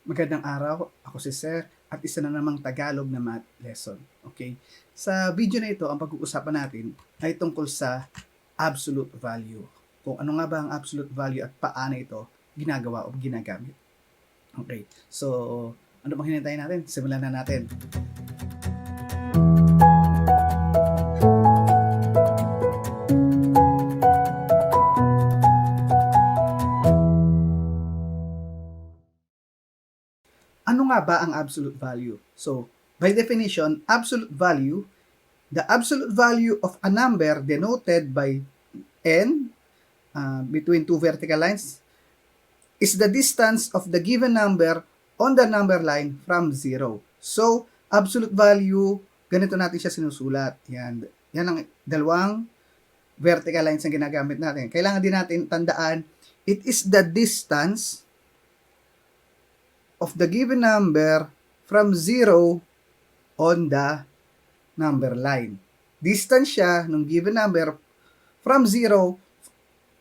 Magandang araw, ako si Sir at isa na namang Tagalog na math lesson. Okay? Sa video na ito, ang pag-uusapan natin ay tungkol sa absolute value. Kung ano nga ba ang absolute value at paano ito ginagawa o ginagamit. Okay. So, ano bang hinintay natin? Simulan na natin. Ano nga ba ang absolute value? So, by definition, absolute value, the absolute value of a number denoted by n between two vertical lines is the distance of the given number on the number line from 0. So, absolute value, ganito natin siya sinusulat. Yan ang dalawang vertical lines na ginagamit natin. Kailangan din natin tandaan, it is the distance of the given number from 0 on the number line. Distance siya ng given number from 0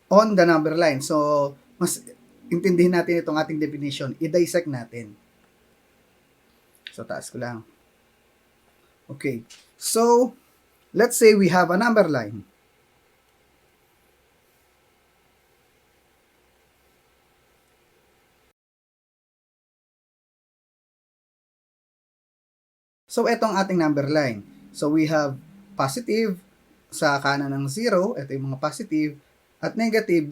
on the number line. So, mas intindihin natin itong ating definition. I-dissect natin. So, taas ko lang. Okay. So, let's say we have a number line. So, ito ang ating number line. So, we have positive sa kanan ng 0, ito yung mga positive, at negative,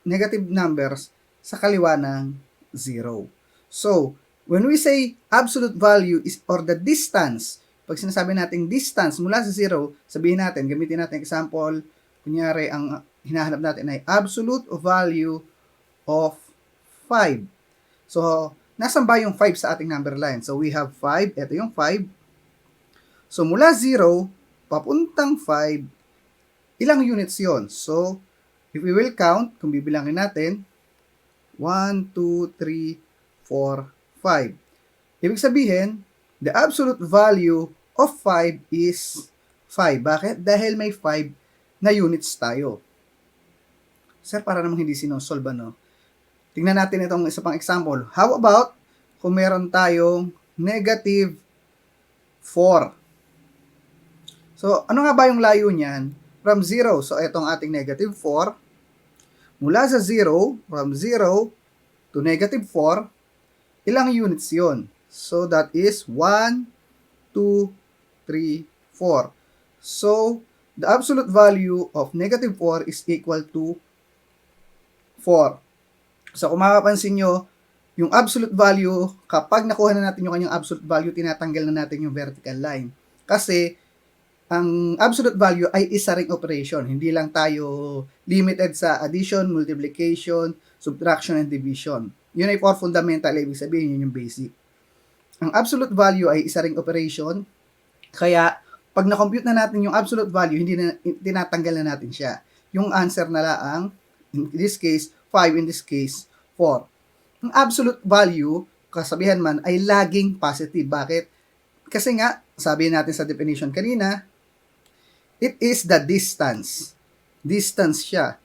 negative numbers sa kaliwa ng 0. So, when we say absolute value is or the distance, pag sinasabi natin distance mula sa 0, sabihin natin, gamitin natin example, kunyari, ang hinahanap natin ay absolute value of 5. So, nasan ba yung 5 sa ating number line? So, we have 5, ito yung 5. So, mula 0, papuntang 5, ilang units yon? So, if we will count, kung bibilangin natin, 1, 2, 3, 4, 5. Ibig sabihin, the absolute value of 5 is 5. Bakit? Dahil may 5 na units tayo. Sir, para namang hindi sinosolve, ano? Tingnan natin itong isa pang example. How about kung meron tayong negative 4? So, ano nga ba yung layo niyan? From 0. So, itong ating negative 4. Mula sa 0, from 0 to negative 4, ilang units yon? So, that is 1, 2, 3, 4. So, the absolute value of negative 4 is equal to 4. So, kung mapapansin nyo, yung absolute value, kapag nakuha na natin yung kanyang absolute value, tinatanggal na natin yung vertical line. Kasi, ang absolute value ay isa ring operation. Hindi lang tayo limited sa addition, multiplication, subtraction, and division. Yun ay for fundamental, ibig sabihin yun yung basic. Ang absolute value ay isa ring operation, kaya pag na-compute na natin yung absolute value, hindi na tinatanggal na natin siya. Yung answer na lang, in this case, 5, in this case, 4. Ang absolute value, kasabihan man, ay laging positive. Bakit? Kasi nga, sabi natin sa definition kanina, it is the distance. Distance siya.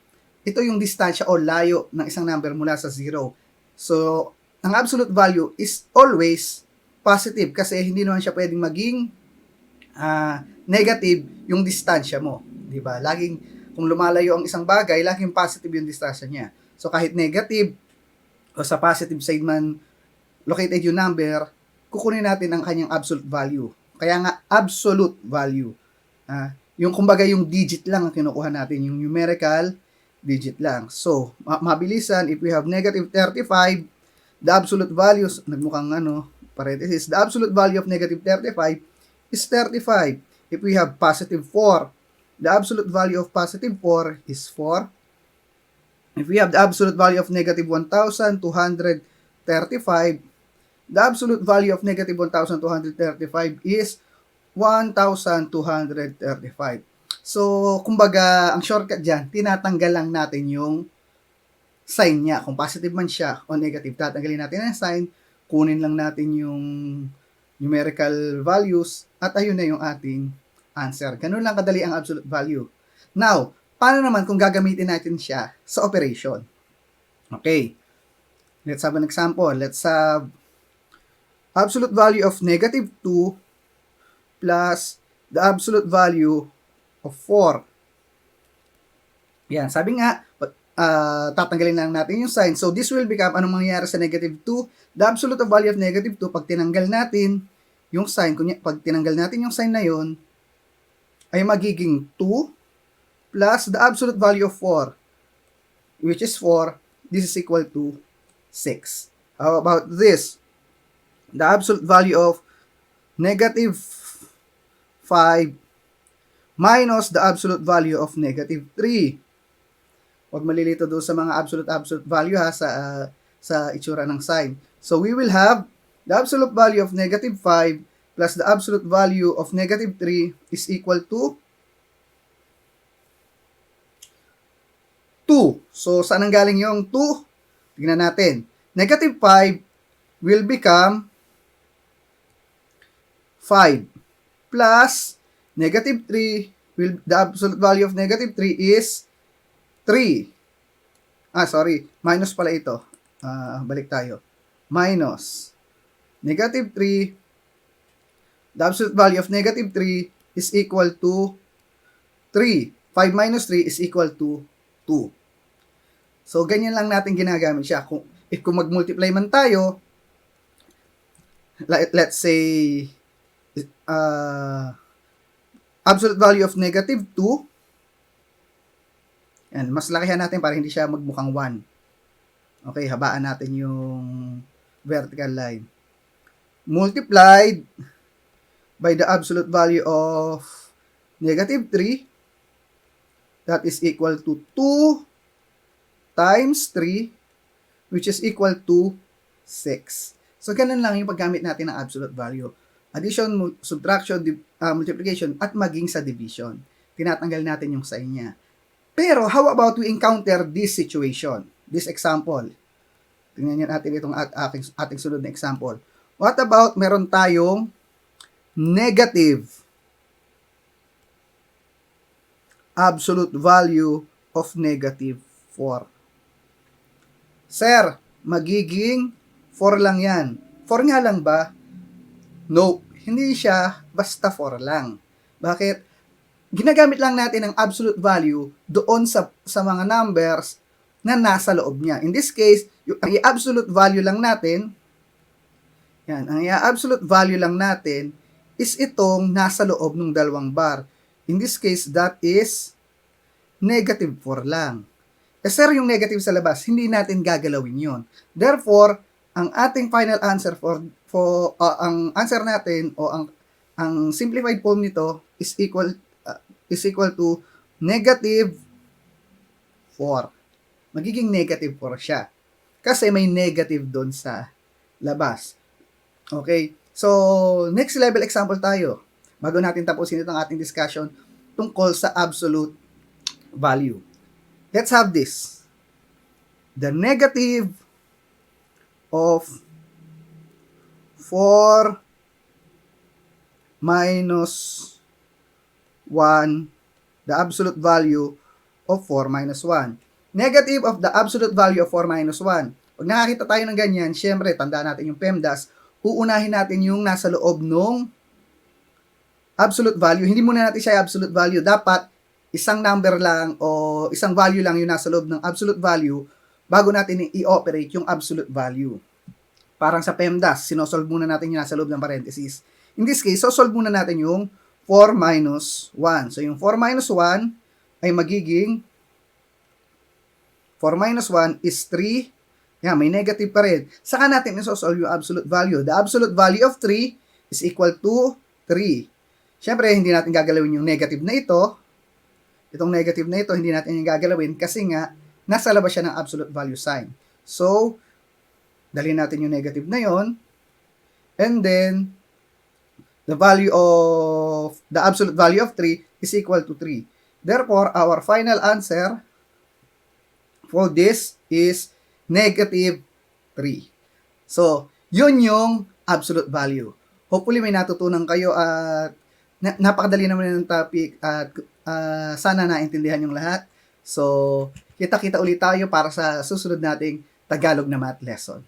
Ito yung distansya o layo ng isang number mula sa 0. So, ang absolute value is always positive kasi hindi naman siya pwedeng maging negative yung distansya mo. Diba? Laging, kung lumalayo ang isang bagay, laging positive yung distansya niya. So, kahit negative o sa positive side man located yung number, kukunin natin ang kanyang absolute value. Kaya nga, absolute value. Yung kumbaga yung digit lang ang kinukuha natin, yung numerical digit lang. So, mabilisan, if we have negative 35, the absolute values, nagmukhang parenthesis, the absolute value of negative 35 is 35. If we have positive 4, the absolute value of positive 4 is 4. If we have the absolute value of negative 1,235, the absolute value of negative 1,235 is 1,235. So, kumbaga, ang shortcut dyan, tinatanggal lang natin yung sign niya. Kung positive man siya o negative, tatanggalin natin ang sign, kunin lang natin yung numerical values, at ayun na yung ating answer. Ganun lang kadali ang absolute value. Now, paano naman kung gagamitin natin siya sa operation? Okay. Let's have an example. Let's have absolute value of negative 2 plus the absolute value of 4. Yan, sabi nga, tatanggalin lang natin yung sign. So, this will become, anong mangyayari sa negative 2? The absolute value of negative 2, pag tinanggal natin yung sign, pag tinanggal natin yung sign na yon, ay magiging 2 plus the absolute value of 4, which is 4. This is equal to 6. How about this? The absolute value of negative 5 minus the absolute value of negative 3. Huwag malilito doon sa mga absolute value ha, sa itsura ng sign. So we will have the absolute value of negative 5 plus the absolute value of negative 3 is equal to 2. So saan ang galing yung 2? Tingnan natin. Negative 5 will become 5 plus negative 3 the absolute value of negative 3 is 3. Minus pala ito. Balik tayo. Minus negative 3, the absolute value of negative 3 is equal to 3. 5 minus 3 is equal to 2. So, ganyan lang natin ginagamit siya. Kung mag-multiply man tayo, let's say, absolute value of negative 2, yan, mas lakihan natin para hindi siya magmukhang 1. Okay, habaan natin yung vertical line. Multiplied by the absolute value of negative 3, that is equal to 2 times 3, which is equal to 6. So, ganun lang yung paggamit natin ng absolute value. Addition, subtraction, multiplication, at maging sa division. Tinatanggal natin yung sign niya. Pero, how about we encounter this situation? This example. Tingnan natin itong ating sunod na example. What about meron tayong negative absolute value of negative 4? Sir, magiging 4 lang yan. 4 nga lang ba? No, hindi siya basta 4 lang. Bakit? Ginagamit lang natin ang absolute value doon sa mga numbers na nasa loob niya. In this case, ang i-absolute value lang natin, yan, ang i-absolute value lang natin is itong nasa loob ng dalawang bar. In this case, that is negative 4 lang. Eh sir, yung negative sa labas, hindi natin gagalawin yon. Therefore, ang ating final answer ang answer natin o ang simplified form nito is equal to negative 4. Magiging negative 4 siya. Kasi may negative doon sa labas. Okay? So, next level example tayo. Bago natin tapusin itong ating discussion tungkol sa absolute value. Let's have this. The negative of 4 minus 1, the absolute value of 4 minus 1. Negative of the absolute value of 4 minus 1. Pag nakakita tayo ng ganyan, syempre, tandaan natin yung PEMDAS, uunahin natin yung nasa loob ng absolute value. Hindi muna natin siya absolute value. Dapat, isang number lang o isang value lang yung nasa loob ng absolute value bago natin i-operate yung absolute value. Parang sa PEMDAS, sinosolve muna natin yung nasa loob ng parenthesis. In this case, sosolve muna natin yung 4 minus 1. So, yung 4 minus 1 ay magiging 4 minus 1 is 3. Yan, may negative pa rin. Saka natin isosolve yung absolute value. The absolute value of 3 is equal to 3. Siyempre, hindi natin gagalawin yung negative na ito. Itong negative na ito, hindi natin yung gagalawin kasi nga, nasa labas siya ng absolute value sign. So, dalhin natin yung negative na yon. And then, the absolute value of 3 is equal to 3. Therefore, our final answer for this is negative 3. So, yun yung absolute value. Hopefully, may natutunan kayo at napakadali naman ng topic at sana naintindihan yung lahat. So, kita-kita ulit tayo para sa susunod nating Tagalog na math lesson.